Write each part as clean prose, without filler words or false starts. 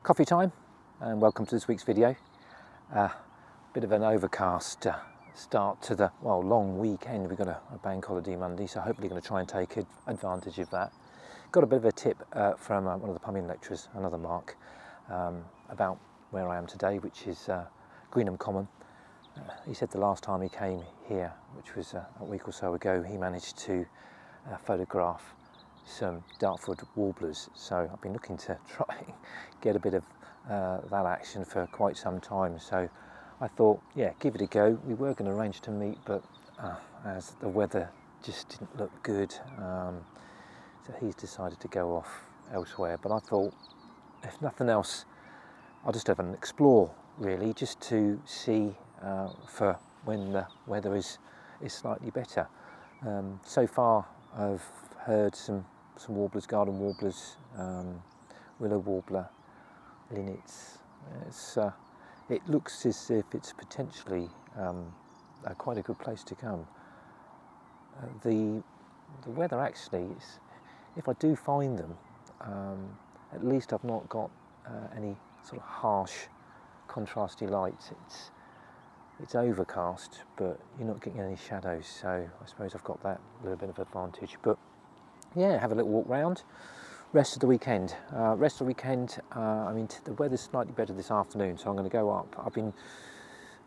Coffee time, and welcome to this week's video. Bit of an overcast start to the long weekend. We've got a bank holiday Monday, so hopefully going to try and take advantage of that. Got a bit of a tip from one of the plumbing lecturers, another Mark, about where I am today, which is Greenham Common. He said the last time he came here, which was a week or so ago, he managed to photograph some Dartford Warblers, so I've been looking to try and get a bit of that action for quite some time, so I thought, yeah, give it a go. We were going to arrange to meet, but as the weather just didn't look good, so he's decided to go off elsewhere. But I thought, if nothing else, I'll just have an explore, really, just to see for when the weather is slightly better. So far I've heard some warblers, garden warblers, willow warbler, linnets. It looks as if it's potentially quite a good place to come. The weather actually is, if I do find them, at least I've not got any sort of harsh contrasty lights. It's overcast, but you're not getting any shadows, so I suppose I've got that little bit of advantage. But yeah, have a little walk round. Rest of the weekend. I mean, the weather's slightly better this afternoon, so I'm going to go up. I've been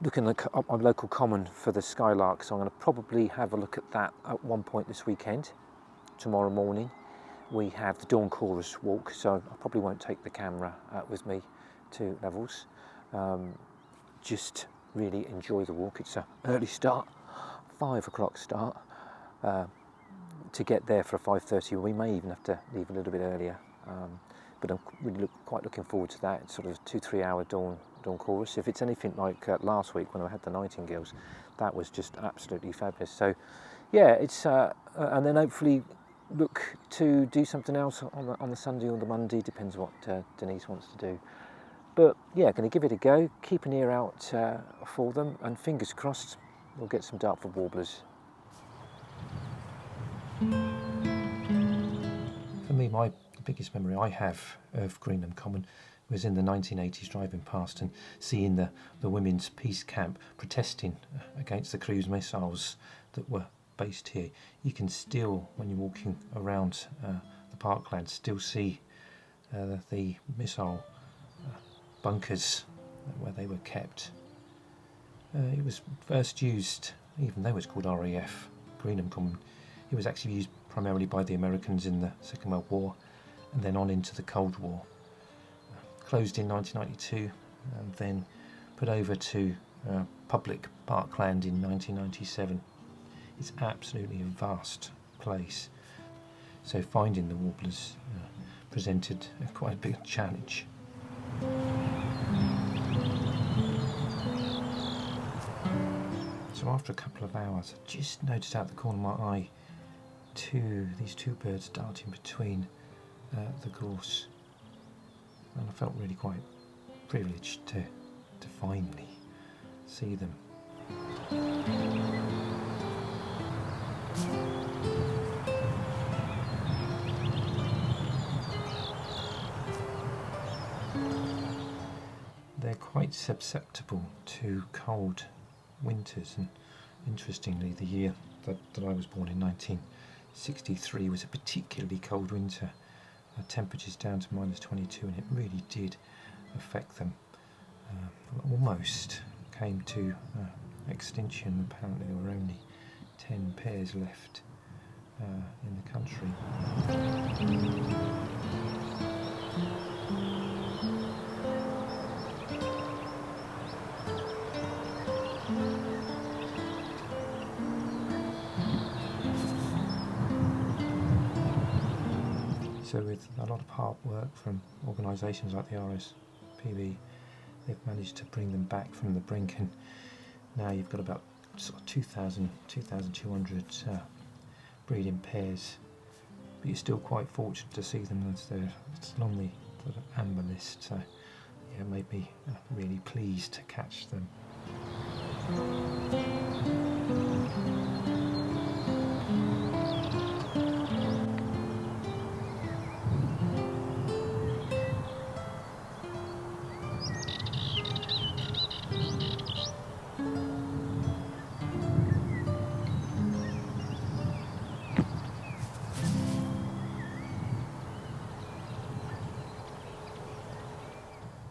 looking up my local common for the skylark, so I'm going to probably have a look at that at one point this weekend. Tomorrow morning we have the dawn chorus walk, so I probably won't take the camera with me to Levels. Just really enjoy the walk. It's an early start, 5 o'clock start. To get there for a 5:30, we may even have to leave a little bit earlier, but I'm really quite looking forward to that. It's sort of 2-3 hour dawn chorus. If it's anything like last week when I had the nightingales, that was just absolutely fabulous. So yeah, it's and then hopefully look to do something else on the Sunday or the Monday, depends what Denise wants to do. But yeah, going to give it a go, keep an ear out for them, and fingers crossed we'll get some Dartford Warblers. For me, the biggest memory I have of Greenham Common was in the 1980s, driving past and seeing the women's peace camp protesting against the cruise missiles that were based here. You can still, when you're walking around the parkland, still see the missile bunkers where they were kept. It was first used, even though it's called RAF, Greenham Common, it was actually used primarily by the Americans in the Second World War and then on into the Cold War. Closed in 1992 and then put over to public parkland in 1997. It's absolutely a vast place, so finding the warblers presented quite a big challenge. So after a couple of hours, I just noticed out the corner of my eye these two birds darting between the gorse, and I felt really quite privileged to finally see them. They're quite susceptible to cold winters, and interestingly, the year that I was born in, 1963, was a particularly cold winter. Temperatures down to -22, and it really did affect them. Almost came to extinction. Apparently there were only 10 pairs left in the country. So with a lot of hard work from organisations like the RSPB, they've managed to bring them back from the brink, and now you've got about sort of 2,200 breeding pairs. But you're still quite fortunate to see them, as they're still on the sort of amber list. So yeah, it made me really pleased to catch them.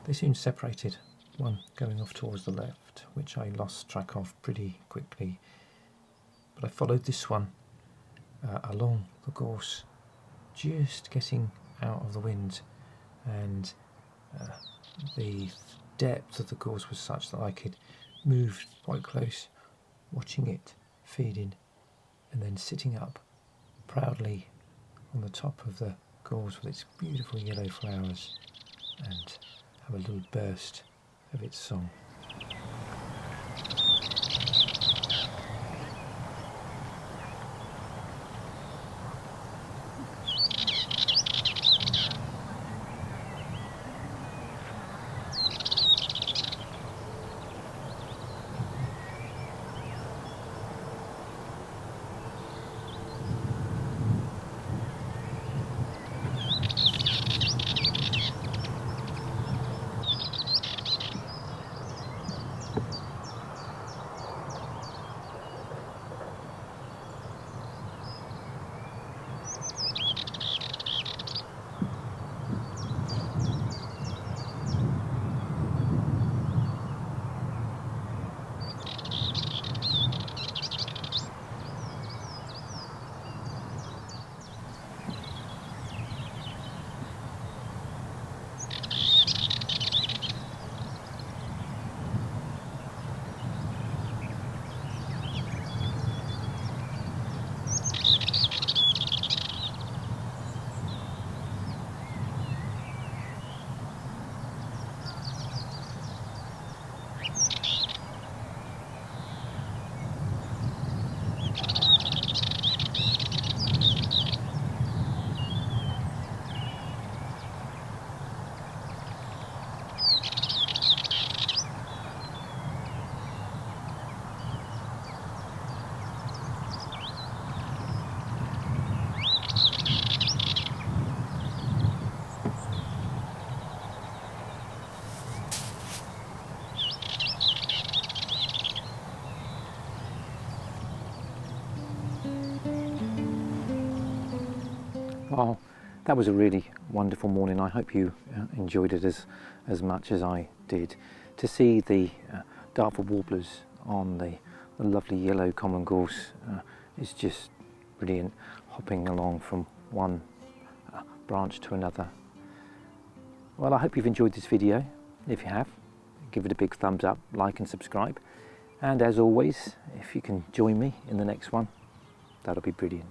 they soon separated, one going off towards the left, which I lost track of pretty quickly, but I followed this one along the gorse, just getting out of the wind, and the depth of the gorse was such that I could move quite close, watching it feeding, and then sitting up proudly on the top of the gorse with its beautiful yellow flowers, and have a little burst of its song. Well, that was a really wonderful morning. I hope you enjoyed it as much as I did. To see the Dartford Warblers on the lovely yellow common gorse is just brilliant, hopping along from one branch to another. Well, I hope you've enjoyed this video. If you have, give it a big thumbs up, like and subscribe. And as always, if you can join me in the next one, that'll be brilliant.